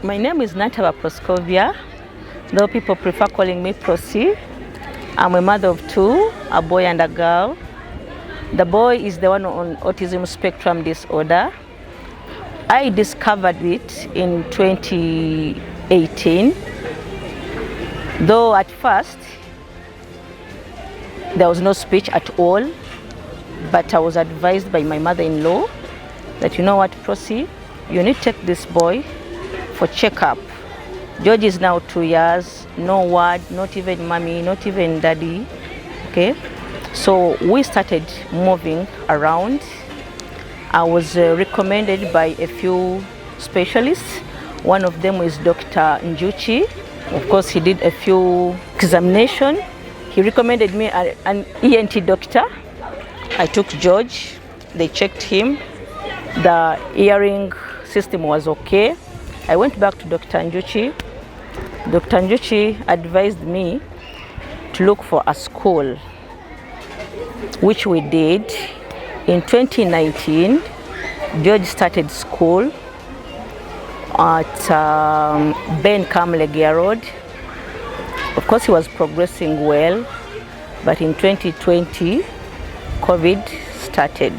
My name is Natava Proskovia, though people prefer calling me Prosi. I'm a mother of two, a boy and a girl. The boy is the one on autism spectrum disorder. I discovered it in 2018, though at first there was no speech at all, but I was advised by my mother-in-law that, you know what, Prosi, you need to take this boy for checkup. George is now 2 years, no word, not even mommy, not even daddy, okay? So we started moving around. I was recommended by a few specialists. One of them is Dr. Njuchi. Of course, he did a few examinations. He recommended me an ENT doctor. I took George, they checked him. The hearing system was okay. I went back to Dr. Njuchi. Dr. Njuchi advised me to look for a school, which we did. In 2019, George started school at Ben Kamlegia Road. Of course, he was progressing well, but in 2020, COVID started.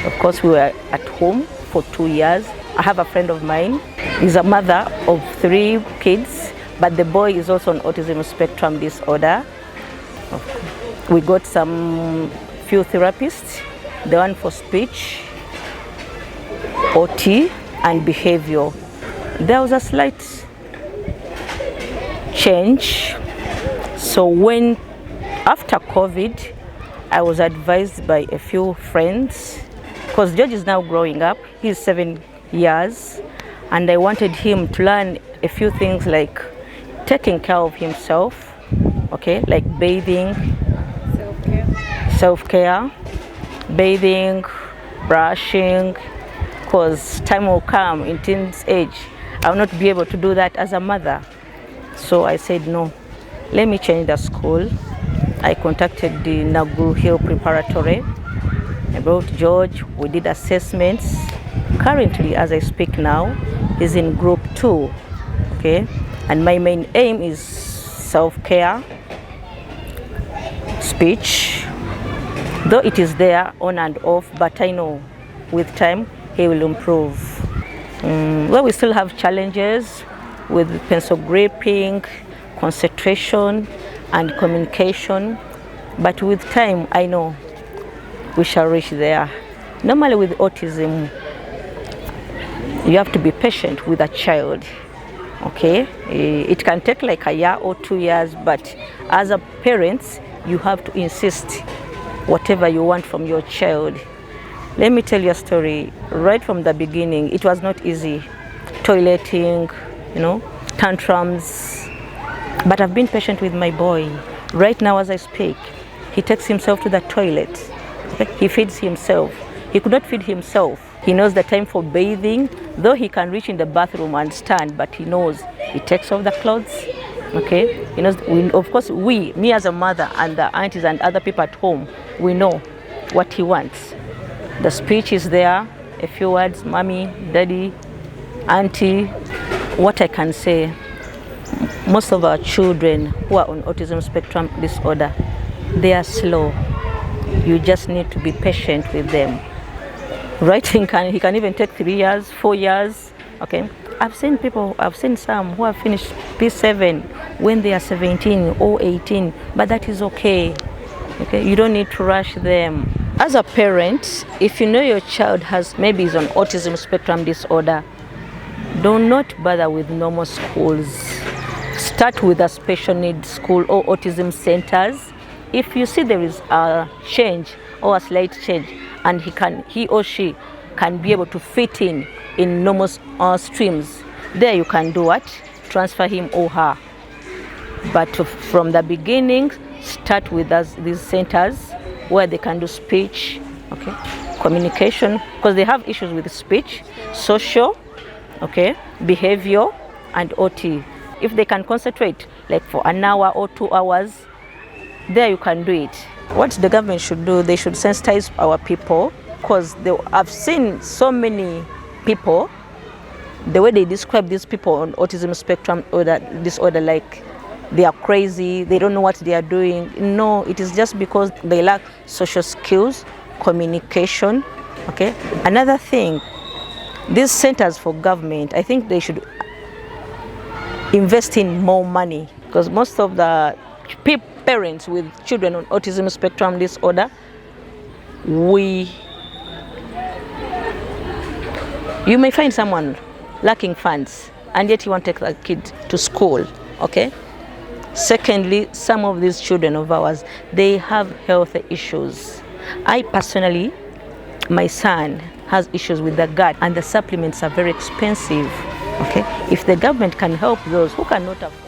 Of course, we were at home for 2 years. I have a friend of mine. He's a mother of 3 kids, but the boy is also on autism spectrum disorder. We got some few therapists, the one for speech, OT, and behavior. There was a slight change. So after COVID, I was advised by a few friends, because George is now growing up, he's 7 years, and I wanted him to learn a few things like taking care of himself, okay, like bathing, self-care, bathing, brushing, because time will come in teen's age, I will not be able to do that as a mother. So I said, no, let me change the school. I contacted the Nagu Hill Preparatory. I brought George, we did assessments. Currently, as I speak now, he's in group 2, okay? And my main aim is self-care, speech, though it is there on and off, but I know with time he will improve. Well, we still have challenges with pencil gripping, concentration, and communication, but with time I know we shall reach there. Normally with autism, you have to be patient with a child, okay? It can take like a year or 2 years, but as a parent, you have to insist whatever you want from your child. Let me tell you a story. Right from the beginning, it was not easy. Toileting, you know, tantrums, but I've been patient with my boy. Right now as I speak, he takes himself to the toilet. He feeds himself. He could not feed himself. He knows the time for bathing, though he can reach in the bathroom and stand, but he knows he takes off the clothes, okay? He knows, of course, me as a mother and the aunties and other people at home, we know what he wants. The speech is there, a few words, mommy, daddy, auntie. What I can say, most of our children who are on autism spectrum disorder, they are slow. You just need to be patient with them. Writing he can even take 3 years, 4 years, okay? I've seen some who have finished P7 when they are 17 or 18, but that is okay, okay? You don't need to rush them. As a parent, if you know your child maybe is on autism spectrum disorder, do not bother with normal schools. Start with a special needs school or autism centers. If you see there is a change or a slight change, and he or she can be able to fit in normal streams, there you can do what? Transfer him or her. But from the beginning, start with these centers where they can do speech, okay, communication, because they have issues with speech, social, okay, behavior, and OT. If they can concentrate like for an hour or 2 hours, there you can do it. What the government should do, they should sensitize our people, because I've seen so many people the way they describe these people on autism spectrum or that disorder, like they are crazy, they don't know what they are doing. No, it is just because they lack social skills, communication. Okay. Another thing, these centers for government, I think they should invest in more money, because most of the parents with children on autism spectrum disorder, you may find someone lacking funds and yet you want to take a kid to school. Okay. Secondly, some of these children of ours, they have health issues. I personally, my son has issues with the gut, and the supplements are very expensive. Okay, if the government can help those who cannot afford